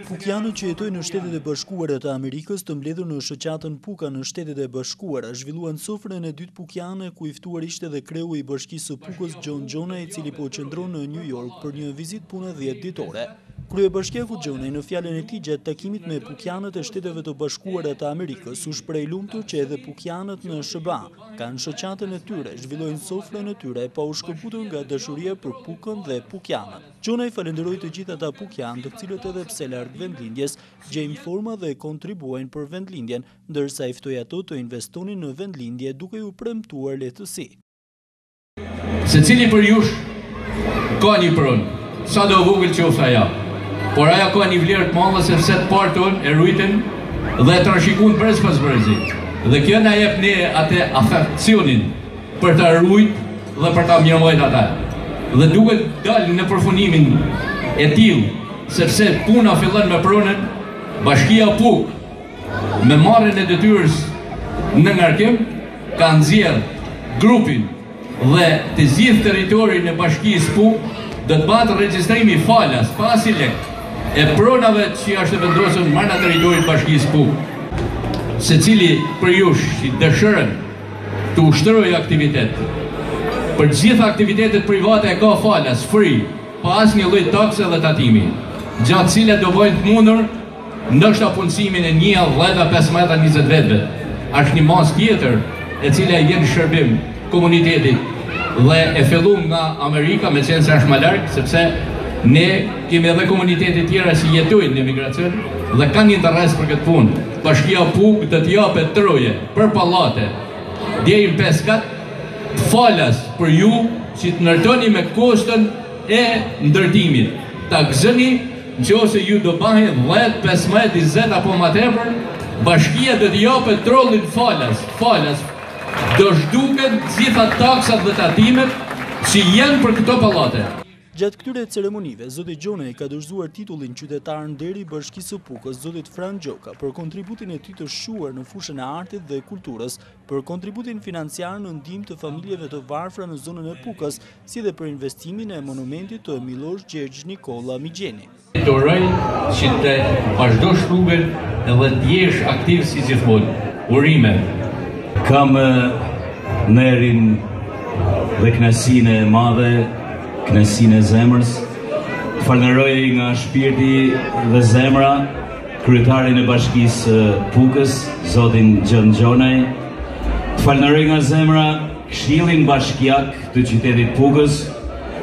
Pukianët që jetojnë në Shtetet e Bashkuara të Amerikës të mbledhur në shoqatën Puka në Shtetet e Bashkuara zhvilluan sofrën e dytë pukiane ku i ftuar ishte dhe kreu i Bashkisë së Pukës John Jonah, i cili po qëndron në New York për një vizitë pune 10 ditore. Kryebashkiaku Jonah në fjalën e tij gjatë takimit me pukianët e Shteteve të Bashkuara të Amerikës u shpreh lumtur që edhe pukianët në SBA kanë shoqatën e tyre, zhvillojnë sofrën e tyre pa u shkëputur nga dashuria për Pukën dhe pukianët. Jonah falenderoi të gjithë ata pukianë, të cilët edhe pse larg vendlindjes gjejnë forma dhe kontribuojnë për vendlindjen, ndërsa i ftoi ato të investonin në vendlindje duke u premtuar lehtësi. Secili për jush ka një pronë, sa do vogël qoftë ajo. Por ajo ka një vlerë të madhe sepse të parton e rujten dhe e trashëgojnë brez pas brezi. Dhe kjo na jep ne atë afeksionin për ta rujt dhe për ta mjaftuar ata. Dhe duhet dalë në përfundimin e tillë, sepse puna fillon me pronën, Bashkia Puk me marrjen e detyrës në ngarkim ka nxjerr grupin dhe të gjithë territorin e Bashkisë Puk do të bëhet regjistrimi falas pas i lek e pronave që është vendosur marrë në territorin e Bashkisë Puk. Secili për jush që dëshiron të ushtrojë aktivitet, për gjitha aktivitetet private e ka falas, free, pa asnjë lloj takse dhe tatimi, gjatë cilat do bëjnë të mundur ndoshta punësimin e 1, 10, 15, 20 vetëve. Është një masë tjetër e cila jeni shërbim komunitetit dhe e fillum nga Amerika me qenë se është më larg, sepse ne kemi edhe komunitete tjera që jetojnë në emigracion dhe kanë interes për këtë punë. Bashkia Puk do të japet troje për pallate deri në 5 kat, falas për ju që të ndërtoni me kostën e ndërtimit. Ta gëzoni nëse ju do bëhen 10, 15, 20 apo më tepër, bashkia do të japet trollin falas. Do zhduken gjitha taksat dhe tatimet që janë për këto pallate. Gjatë këtyre ceremonive, zoti Jonah ka dorëzuar titullin qytetar nderi i Bashkisë së Pukës zotit Fran Gjoka për kontributin e tij të shuar në fushën e artit dhe kulturës, për kontributin financiar në ndihmë të familjeve të varfra në zonën e Pukës, si dhe për investimin e monumentit të Miloš Gjergj Nikola Migjeni. Të uroj që të vazhdosh rrugën edhe të jesh aktiv si gjithmonë. Urime. Kam nerin dhe kënaqësinë e madhe, kënaqësinë e zemrës, të falenderoj nga shpirti dhe zemra kryetarin e Bashkisë Pukës, zotin John Jonah, të falenderoj nga zemra Këshillin Bashkiak të qytetit Pukës,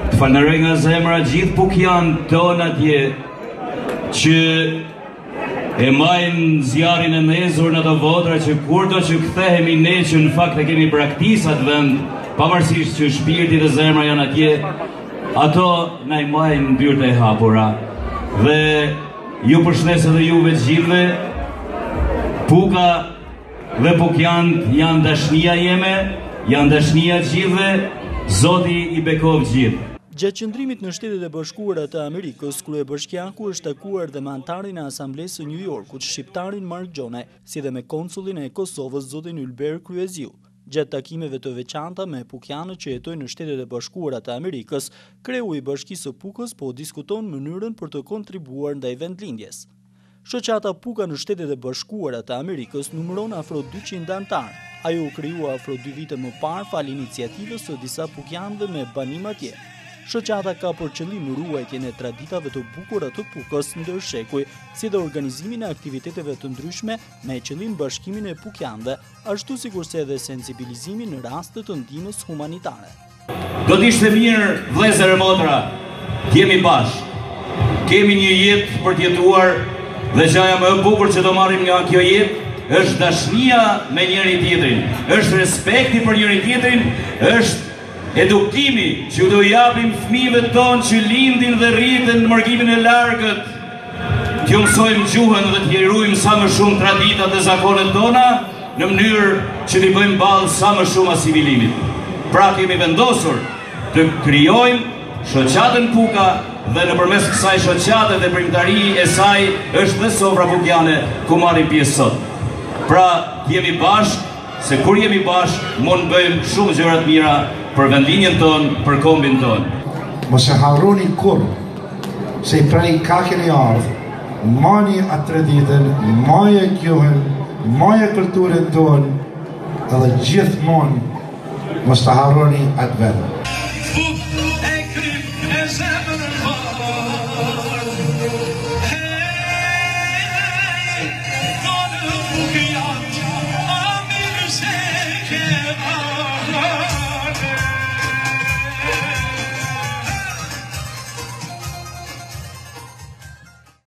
të falenderoj nga zemra gjithë pukianët tonë atje që e majnë zjarin e mezur në të votra që kur do që kthehemi ne që në fakt e kemi braktisat vend, pavarësisht që shpirti dhe zemra janë atje, ato na i majnë dyert e hapura. Dhe ju përshëndes edhe juve të gjithëve. Puka dhe pukianët janë dashnia jeme, janë dashnia të gjithëve, Zoti i bekov gjithë. Gjatë qëndrimit në Shtetet e Bashkuara të Amerikës, kryebashkiaku është takuar dhe me antarin e Asamblesë së New Yorkut, shqiptarin Mark Jonah, si dhe me konsulin e Kosovës zotin Ylber Kryeziu. Gjatë takimeve të veçanta me pukianët që jetojnë në Shtetet e Bashkuara të Amerikës, kreu i Bashkisë së Pukës po diskuton mënyrën për të kontribuar ndaj vendlindjes. Shoqata Puka në Shtetet e Bashkuara të Amerikës numëron afro 200 antarë. Ajo u krijua afro 2 vite më parë fal iniciativës së disa pukianëve me banim atje. Shoqata ka për qëllim ruajtjen e traditave të bukura të Pukës ndër shekuj, si dhe organizimin e aktiviteteve të ndryshme me qëllim bashkimin e pukianëve, ashtu sikurse edhe sensibilizimin në raste të ndihmës humanitare. Do të ishte mirë, vëllezër e motra, të jemi bashkë. Kemi një jetë për të jetuar dhe gjëja më e bukur që do marrim nga kjo jetë është dashnia me njëri tjetrin, është respekti për njëri tjetrin, është edukimi që do japim fëmijëve tonë që lindin dhe rriten në mërgimin e largët, t'ju mësojmë gjuhën dhe t'ju ruajmë sa më shumë traditat dhe zakonet tona në mënyrë që t'i bëjmë ballë sa më shumë asimilimit. Pra kemi vendosur të krijojmë shoqatën Puka dhe nëpërmes kësaj shoqate dhe primtari e saj është dhe sofra pukiane ku marrim pjesë sot. Pra jemi bashkë, se kur jemi bashkë mund bëjmë shumë gjëra të mira për vendinjen tonë, për kombin tonë. Mos e harroni kur se I prej ka keni ardhë, mani atë traditën, maje gjuhën, maje kulturën tonë, edhe gjithmonë mos të harroni atë vend.